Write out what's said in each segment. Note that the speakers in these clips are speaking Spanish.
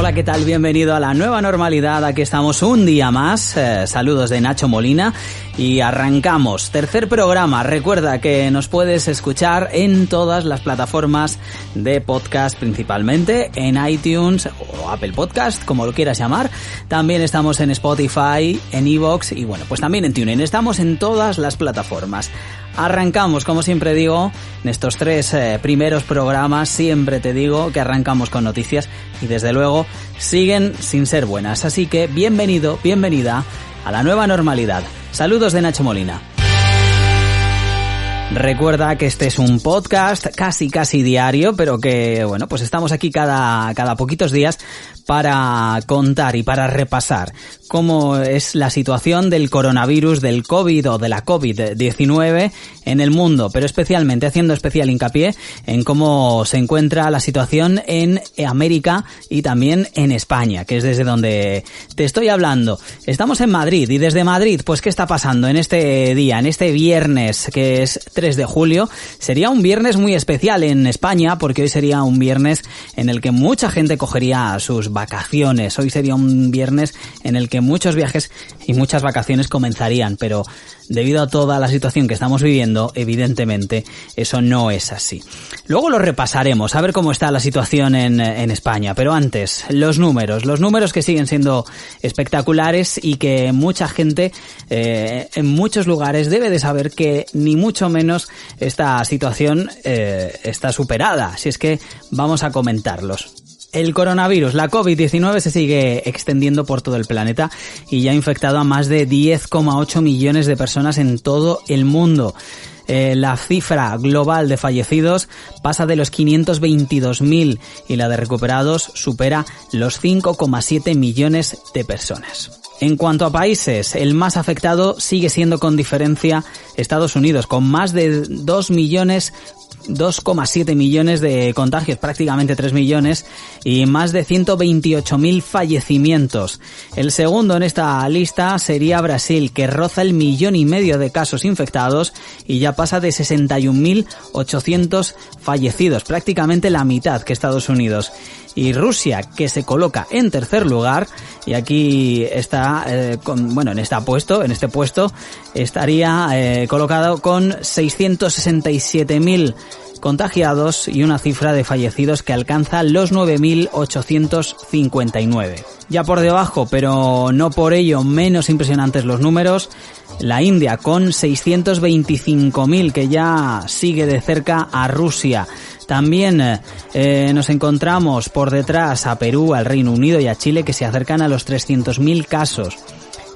Hola, ¿qué tal? Bienvenido a la nueva normalidad. Aquí estamos un día más. Saludos de Nacho Molina y arrancamos. Tercer programa. Recuerda que nos puedes escuchar en todas las plataformas de podcast, principalmente en iTunes o Apple Podcast, como lo quieras llamar. También estamos en Spotify, en iVoox y bueno, pues también en TuneIn. Estamos en todas las plataformas. Arrancamos, como siempre digo, en estos tres primeros programas, siempre te digo que arrancamos con noticias y desde luego siguen sin ser buenas. Así que bienvenido, bienvenida a la nueva normalidad. Saludos de Nacho Molina. Recuerda que este es un podcast casi diario, pero que bueno, pues estamos aquí cada poquitos días para contar y para repasar cómo es la situación del coronavirus, del COVID o de la COVID-19 en el mundo, pero especialmente haciendo especial hincapié en cómo se encuentra la situación en América y también en España, que es desde donde te estoy hablando. Estamos en Madrid y desde Madrid, pues ¿qué está pasando en este día, en este viernes, que es 3 de julio? Sería un viernes muy especial en España porque hoy sería un viernes en el que mucha gente cogería sus vacaciones. Hoy sería un viernes en el que muchos viajes y muchas vacaciones comenzarían, pero debido a toda la situación que estamos viviendo, evidentemente eso no es así. Luego lo repasaremos, a ver cómo está la situación en España, pero antes, los números que siguen siendo espectaculares y que mucha gente en muchos lugares debe de saber que ni mucho menos esta situación está superada, si es que vamos a comentarlos. El coronavirus, la COVID-19, se sigue extendiendo por todo el planeta y ya ha infectado a más de 10,8 millones de personas en todo el mundo. La cifra global de fallecidos pasa de los 522.000 y la de recuperados supera los 5,7 millones de personas. En cuanto a países, el más afectado sigue siendo con diferencia Estados Unidos, con más de 2,7 millones de contagios, prácticamente 3 millones, y más de 128.000 fallecimientos. El segundo en esta lista sería Brasil, que roza el 1,5 millones de casos infectados y ya pasa de 61.800 fallecidos, prácticamente la mitad que Estados Unidos. Y Rusia, que se coloca en tercer lugar, y aquí está, en este puesto estaría colocado con 667.000 contagiados y una cifra de fallecidos que alcanza los 9.859. Ya por debajo, pero no por ello menos impresionantes los números, la India con 625.000, que ya sigue de cerca a Rusia. También nos encontramos por detrás a Perú, al Reino Unido y a Chile, que se acercan a los 300.000 casos.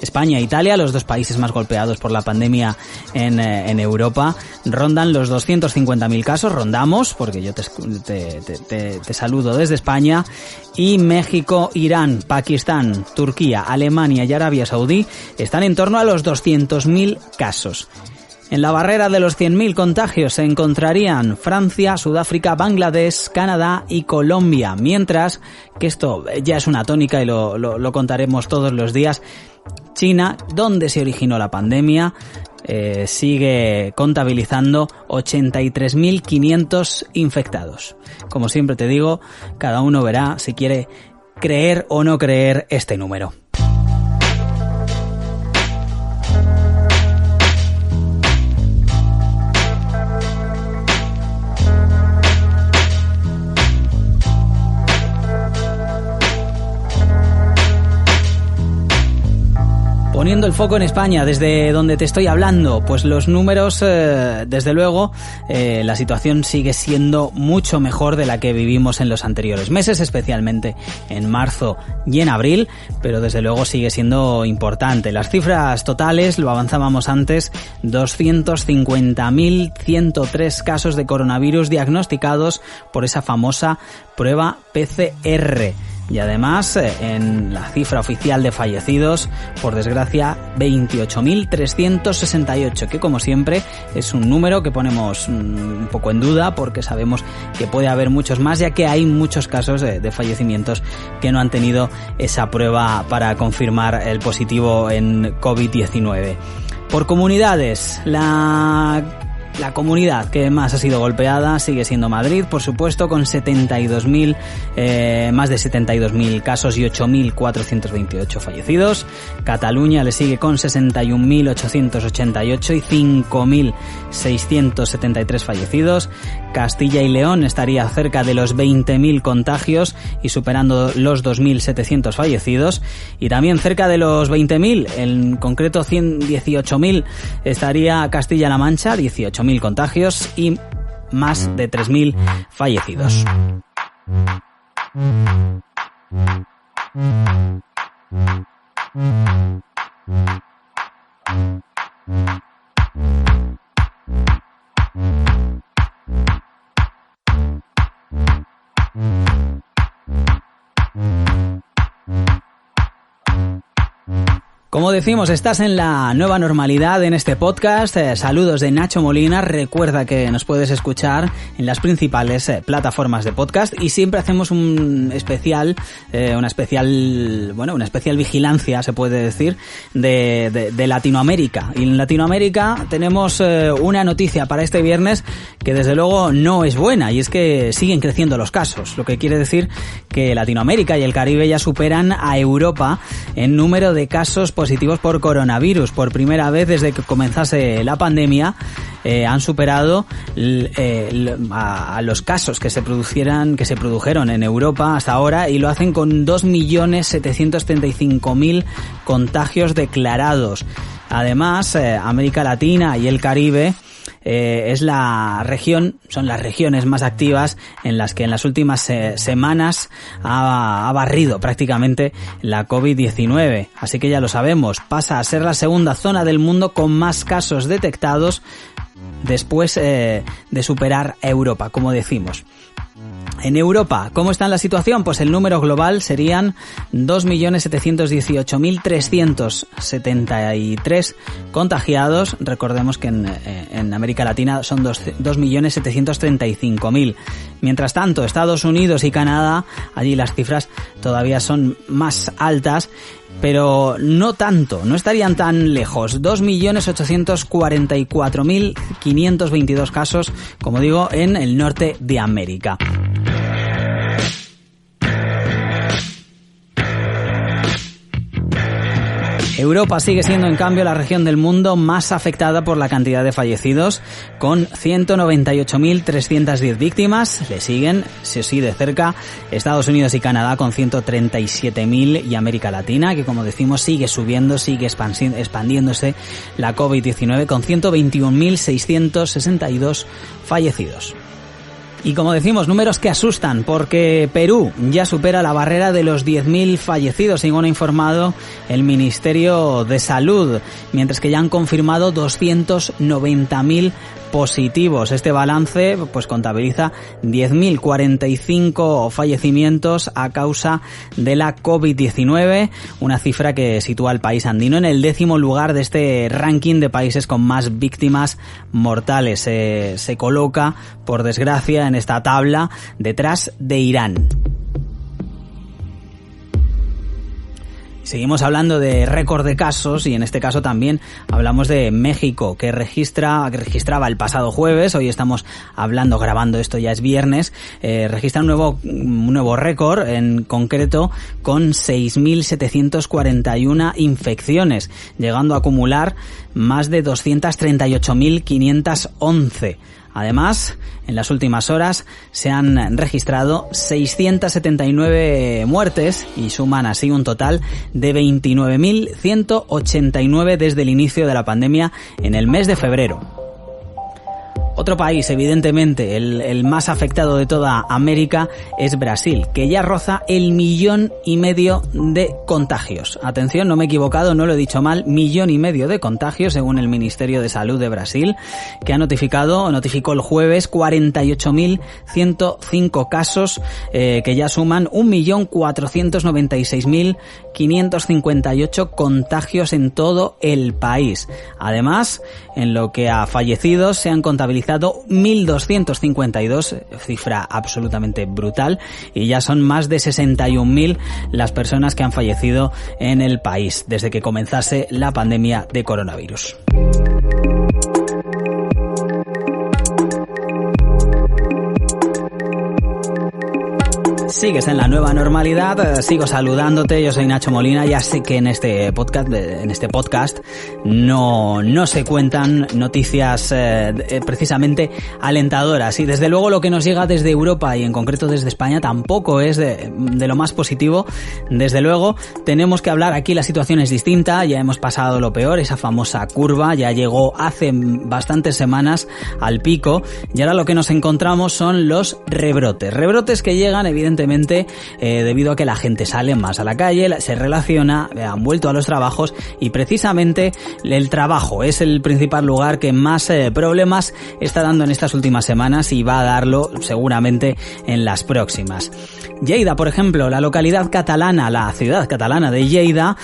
España e Italia, los dos países más golpeados por la pandemia en Europa, rondan los 250.000 casos, rondamos, porque yo te saludo desde España, y México, Irán, Pakistán, Turquía, Alemania y Arabia Saudí están en torno a los 200.000 casos. En la barrera de los 100.000 contagios se encontrarían Francia, Sudáfrica, Bangladesh, Canadá y Colombia, mientras que esto ya es una tónica y lo contaremos todos los días. China, donde se originó la pandemia, sigue contabilizando 83.500 infectados. Como siempre te digo, cada uno verá si quiere creer o no creer este número. Poniendo el foco en España, desde donde te estoy hablando, pues los números, desde luego, la situación sigue siendo mucho mejor de la que vivimos en los anteriores meses, especialmente en marzo y en abril, pero desde luego sigue siendo importante. Las cifras totales, lo avanzábamos antes, 250.103 casos de coronavirus diagnosticados por esa famosa prueba PCR. Y además, en la cifra oficial de fallecidos, por desgracia, 28.368, que como siempre es un número que ponemos un poco en duda porque sabemos que puede haber muchos más, ya que hay muchos casos de fallecimientos que no han tenido esa prueba para confirmar el positivo en COVID-19. Por comunidades, la La comunidad que más ha sido golpeada sigue siendo Madrid, por supuesto, con 72.000, más de 72.000 casos y 8.428 fallecidos. Cataluña le sigue con 61.888 y 5.673 fallecidos. Castilla y León estaría cerca de los 20.000 contagios y superando los 2.700 fallecidos. Y también cerca de los 20.000, en concreto 118.000, estaría Castilla-La Mancha, 18.000 contagios y más de 3.000 fallecidos. Como decimos, estás en la nueva normalidad en este podcast. Saludos de Nacho Molina. Recuerda que nos puedes escuchar en las principales plataformas de podcast y siempre hacemos una especial vigilancia, se puede decir, de Latinoamérica. Y en Latinoamérica tenemos una noticia para este viernes que desde luego no es buena, y es que siguen creciendo los casos, lo que quiere decir que Latinoamérica y el Caribe ya superan a Europa en número de casos positivos por coronavirus. Por primera vez desde que comenzase la pandemia han superado a los casos que se produjeron en Europa hasta ahora, y lo hacen con 2.735.000 contagios declarados. Además, América Latina y el Caribe son las regiones más activas en las que en las últimas semanas ha barrido prácticamente la COVID-19. Así que ya lo sabemos, pasa a ser la segunda zona del mundo con más casos detectados después de superar a Europa, como decimos. En Europa, ¿cómo está la situación? Pues el número global serían 2.718.373 contagiados. Recordemos que en América Latina son 2.735.000. Mientras tanto, Estados Unidos y Canadá, allí las cifras todavía son más altas, pero no tanto, no estarían tan lejos. 2.844.522 casos, como digo, en el norte de América. Europa sigue siendo, en cambio, la región del mundo más afectada por la cantidad de fallecidos, con 198.310 víctimas. Le siguen, sí, de cerca, Estados Unidos y Canadá con 137.000, y América Latina, que como decimos sigue subiendo, sigue expandiéndose la COVID-19 con 121.662 fallecidos. Y como decimos, números que asustan, porque Perú ya supera la barrera de los 10.000 fallecidos, según ha informado el Ministerio de Salud, mientras que ya han confirmado 290.000 positivos. Este balance pues contabiliza 10.045 fallecimientos a causa de la COVID-19, una cifra que sitúa al país andino en el 10º lugar de este ranking de países con más víctimas mortales. Se coloca, por desgracia, en esta tabla detrás de Irán. Seguimos hablando de récord de casos, y en este caso también hablamos de México, que registraba el pasado jueves. Hoy estamos grabando esto, ya es viernes. Registra un nuevo récord, en concreto con 6.741 infecciones, llegando a acumular más de 238.511. Además, en las últimas horas se han registrado 679 muertes y suman así un total de 29.189 desde el inicio de la pandemia en el mes de febrero. Otro país, evidentemente, el más afectado de toda América, es Brasil, que ya roza el 1,5 millón de contagios. Atención, no me he equivocado, no lo he dicho mal, 1,5 millón de contagios, según el Ministerio de Salud de Brasil, que notificó el jueves 48.105 casos, que ya suman 1.496.558 contagios en todo el país. Además, en lo que a fallecidos se han contabilizado 1.252, cifra absolutamente brutal, y ya son más de 61.000 las personas que han fallecido en el país desde que comenzase la pandemia de coronavirus. Sigues en la nueva normalidad, sigo saludándote, yo soy Nacho Molina. Ya sé que en este podcast no se cuentan noticias precisamente alentadoras, y desde luego lo que nos llega desde Europa y en concreto desde España tampoco es de lo más positivo. Desde luego tenemos que hablar, aquí la situación es distinta, ya hemos pasado lo peor, esa famosa curva ya llegó hace bastantes semanas al pico, y ahora lo que nos encontramos son los rebrotes que llegan evidentemente debido a que la gente sale más a la calle, se relaciona, han vuelto a los trabajos, y precisamente el trabajo es el principal lugar que más problemas está dando en estas últimas semanas, y va a darlo seguramente en las próximas. Lleida, por ejemplo, la localidad catalana, la ciudad catalana de Lleida,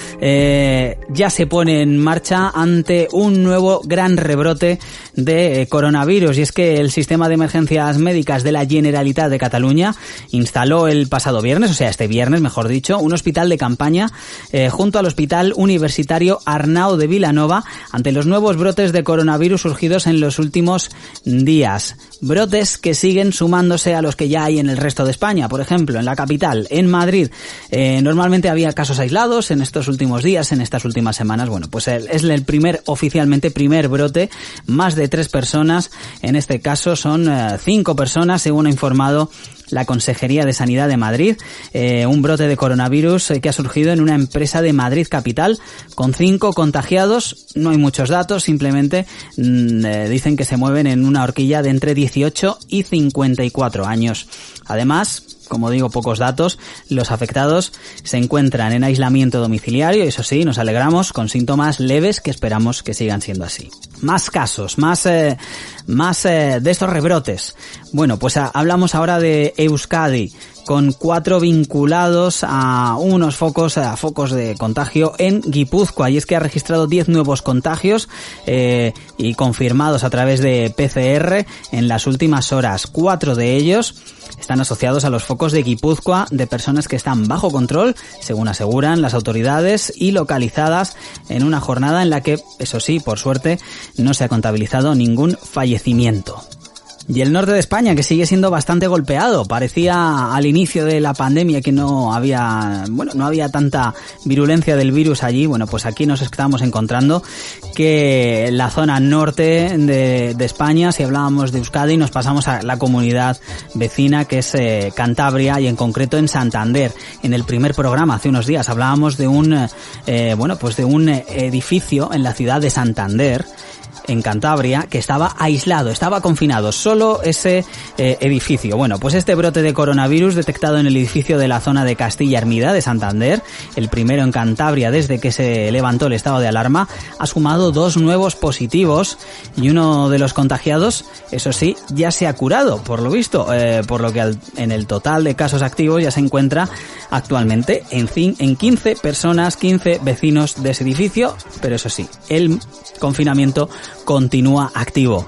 ya se pone en marcha ante un nuevo gran rebrote de coronavirus, y es que el sistema de emergencias médicas de la Generalitat de Cataluña instaló el pasado viernes, o sea este viernes mejor dicho, un hospital de campaña junto al Hospital Universitario Arnau de Vilanova ante los nuevos brotes de coronavirus surgidos en los últimos días. Brotes que siguen sumándose a los que ya hay en el resto de España. Por ejemplo, en la capital, en Madrid, normalmente había casos aislados en estos últimos días, en estas últimas semanas. Bueno, pues es el oficialmente primer brote, más de 3 personas, en este caso son 5 personas, según ha informado la Consejería de Sanidad de Madrid, un brote de coronavirus que ha surgido en una empresa de Madrid capital con 5 contagiados. No hay muchos datos, simplemente dicen que se mueven en una horquilla de entre 18 y 54 años. Además, como digo, pocos datos, los afectados se encuentran en aislamiento domiciliario, eso sí, nos alegramos, con síntomas leves que esperamos que sigan siendo así. Más casos, más de estos rebrotes. Bueno, pues hablamos ahora de Euskadi, con 4 vinculados a unos focos de contagio en Guipúzcoa, y es que ha registrado 10 nuevos contagios y confirmados a través de PCR en las últimas horas. 4 de ellos están asociados a los focos de Guipúzcoa, de personas que están bajo control, según aseguran las autoridades, y localizadas en una jornada en la que, eso sí, por suerte, no se ha contabilizado ningún fallecimiento. Y el norte de España, que sigue siendo bastante golpeado. Parecía al inicio de la pandemia que no había tanta virulencia del virus allí. Bueno, pues aquí nos estamos encontrando que la zona norte de España, si hablábamos de Euskadi, nos pasamos a la comunidad vecina, que es Cantabria, y en concreto en Santander. En el primer programa, hace unos días, hablábamos de un edificio en la ciudad de Santander, en Cantabria, que estaba aislado, estaba confinado, solo ese edificio. Bueno, pues este brote de coronavirus detectado en el edificio de la zona de Castilla Hermida de Santander, el primero en Cantabria desde que se levantó el estado de alarma, ha sumado 2 nuevos positivos, y uno de los contagiados, eso sí, ya se ha curado, por lo visto, por lo que en el total de casos activos ya se encuentra actualmente en 15 personas, 15 vecinos de ese edificio, pero eso sí, el confinamiento continúa activo.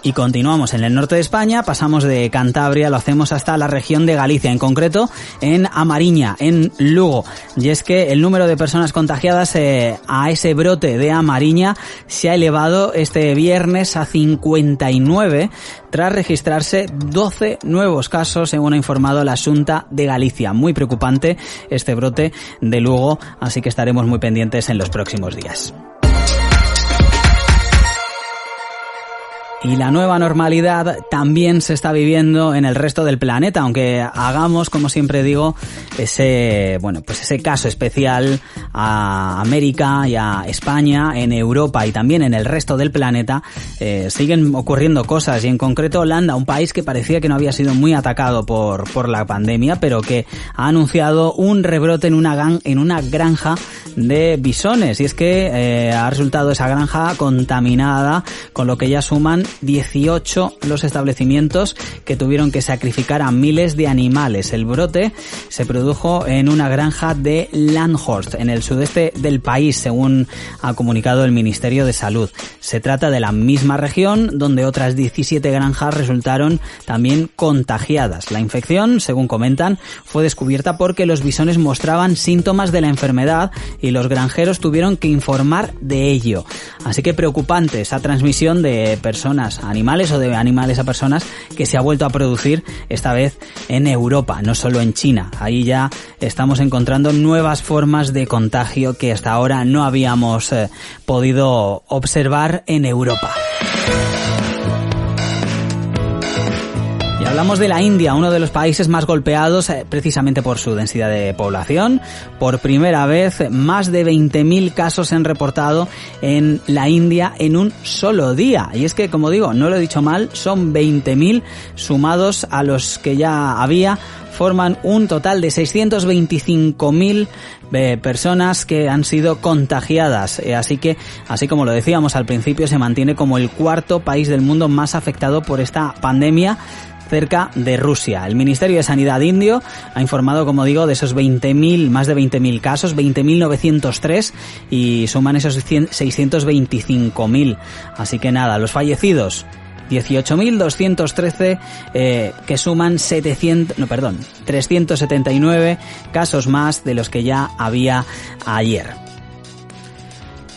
Y continuamos en el norte de España, pasamos de Cantabria, lo hacemos hasta la región de Galicia, en concreto en Amariña, en Lugo. Y es que el número de personas contagiadas a ese brote de Amariña se ha elevado este viernes a 59, tras registrarse 12 nuevos casos, según ha informado la Xunta de Galicia. Muy preocupante este brote de Lugo, así que estaremos muy pendientes en los próximos días. Y la nueva normalidad también se está viviendo en el resto del planeta, aunque hagamos, como siempre digo, ese caso especial a América y a España, en Europa y también en el resto del planeta, siguen ocurriendo cosas, y en concreto Holanda, un país que parecía que no había sido muy atacado por la pandemia, pero que ha anunciado un rebrote en una granja de bisones, y es que ha resultado esa granja contaminada, con lo que ya suman 18 los establecimientos que tuvieron que sacrificar a miles de animales. El brote se produjo en una granja de Landhorst, en el sudeste del país, según ha comunicado el Ministerio de Salud. Se trata de la misma región donde otras 17 granjas resultaron también contagiadas. La infección, según comentan, fue descubierta porque los bisones mostraban síntomas de la enfermedad y los granjeros tuvieron que informar de ello. Así que preocupante esa transmisión de personas personas a animales o de animales a personas que se ha vuelto a producir esta vez en Europa, no solo en China. Ahí ya estamos encontrando nuevas formas de contagio que hasta ahora no habíamos podido observar en Europa. Y hablamos de la India, uno de los países más golpeados precisamente por su densidad de población. Por primera vez, más de 20.000 casos se han reportado en la India en un solo día. Y es que, como digo, no lo he dicho mal, son 20.000 sumados a los que ya había. Forman un total de 625.000 personas que han sido contagiadas. Así que, así como lo decíamos al principio, se mantiene como el cuarto país del mundo más afectado por esta pandemia, cerca de Rusia. El Ministerio de Sanidad indio ha informado, como digo, de esos 20.000, más de 20.000 casos, 20.903, y suman esos 625.000. Así que nada, los fallecidos, 18.213, que suman 379 casos más de los que ya había ayer.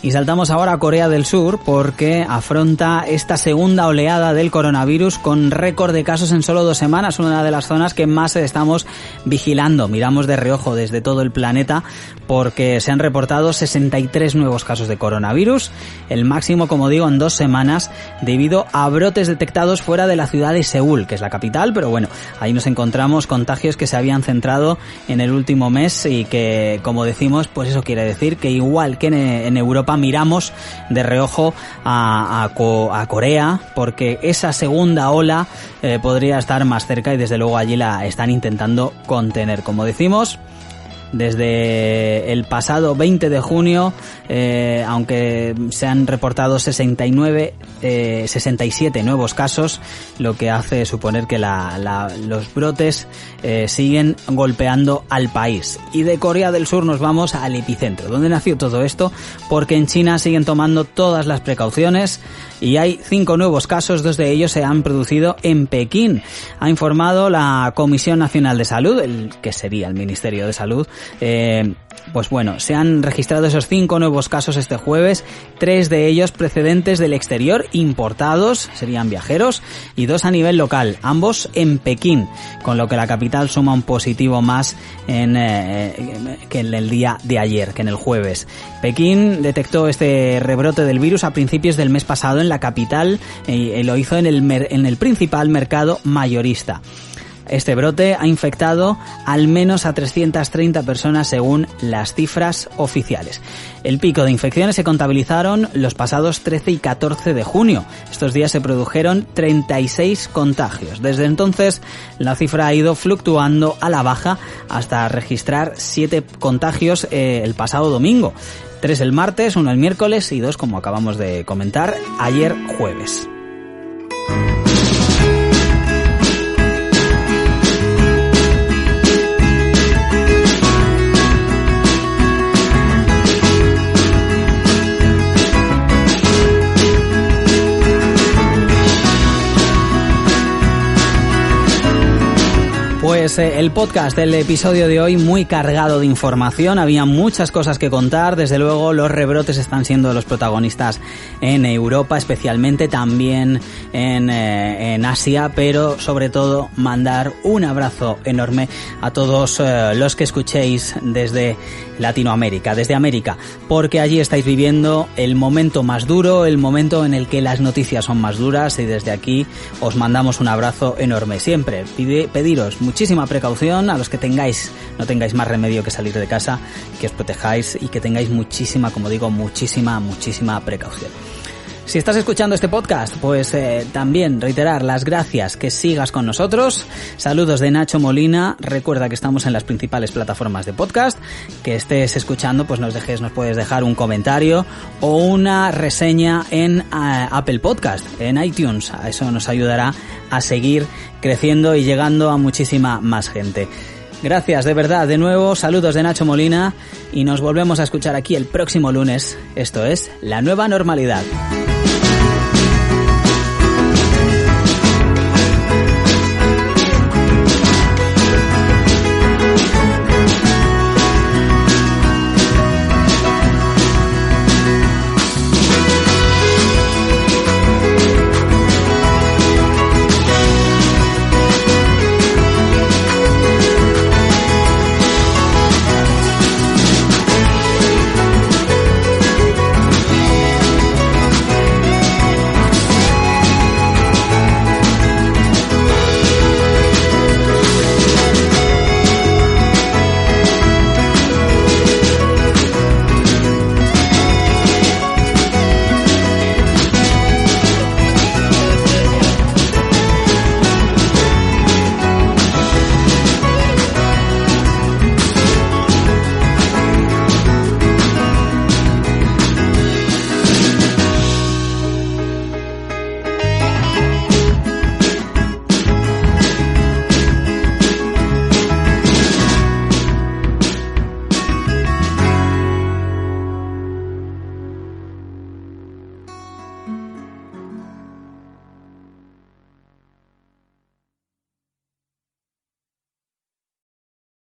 Y saltamos ahora a Corea del Sur porque afronta esta segunda oleada del coronavirus con récord de casos en solo 2 semanas, una de las zonas que más estamos vigilando. Miramos de reojo desde todo el planeta porque se han reportado 63 nuevos casos de coronavirus, el máximo, como digo, en 2 semanas, debido a brotes detectados fuera de la ciudad de Seúl, que es la capital, pero bueno, ahí nos encontramos contagios que se habían centrado en el último mes y que, como decimos, pues eso quiere decir que igual que en Europa miramos de reojo a Corea, porque esa segunda ola podría estar más cerca y desde luego allí la están intentando contener. Como decimos, desde el pasado 20 de junio, aunque se han reportado 67 nuevos casos, lo que hace suponer que los brotes siguen golpeando al país. Y de Corea del Sur nos vamos al epicentro, donde nació todo esto, porque en China siguen tomando todas las precauciones y hay 5 nuevos casos, 2 de ellos se han producido en Pekín. Ha informado la Comisión Nacional de Salud, que sería el Ministerio de Salud. Pues bueno, se han registrado esos 5 nuevos casos este jueves, 3 de ellos procedentes del exterior, importados, serían viajeros, y 2 a nivel local, ambos en Pekín, con lo que la capital suma un positivo más que en el día de ayer, que en el jueves. Pekín detectó este rebrote del virus a principios del mes pasado en la capital y lo hizo en el principal mercado mayorista. Este brote ha infectado al menos a 330 personas según las cifras oficiales. El pico de infecciones se contabilizaron los pasados 13 y 14 de junio. Estos días se produjeron 36 contagios. Desde entonces la cifra ha ido fluctuando a la baja hasta registrar 7 contagios el pasado domingo. 3 el martes, 1 el miércoles y 2, como acabamos de comentar, ayer jueves. Pues el podcast, el episodio de hoy muy cargado de información, había muchas cosas que contar, desde luego los rebrotes están siendo los protagonistas en Europa, especialmente también en Asia, pero sobre todo mandar un abrazo enorme a todos los que escuchéis desde Latinoamérica, desde América, porque allí estáis viviendo el momento más duro, el momento en el que las noticias son más duras y desde aquí os mandamos un abrazo enorme. Siempre pediros muchísima precaución a los que no tengáis más remedio que salir de casa, que os protejáis y que tengáis muchísima, como digo, muchísima precaución. Si estás escuchando este podcast, pues también reiterar las gracias, que sigas con nosotros. Saludos de Nacho Molina. Recuerda que estamos en las principales plataformas de podcast. Que estés escuchando, pues nos puedes dejar un comentario o una reseña en Apple Podcast, en iTunes. Eso nos ayudará a seguir creciendo y llegando a muchísima más gente. Gracias, de verdad, de nuevo, saludos de Nacho Molina y nos volvemos a escuchar aquí el próximo lunes. Esto es La Nueva Normalidad.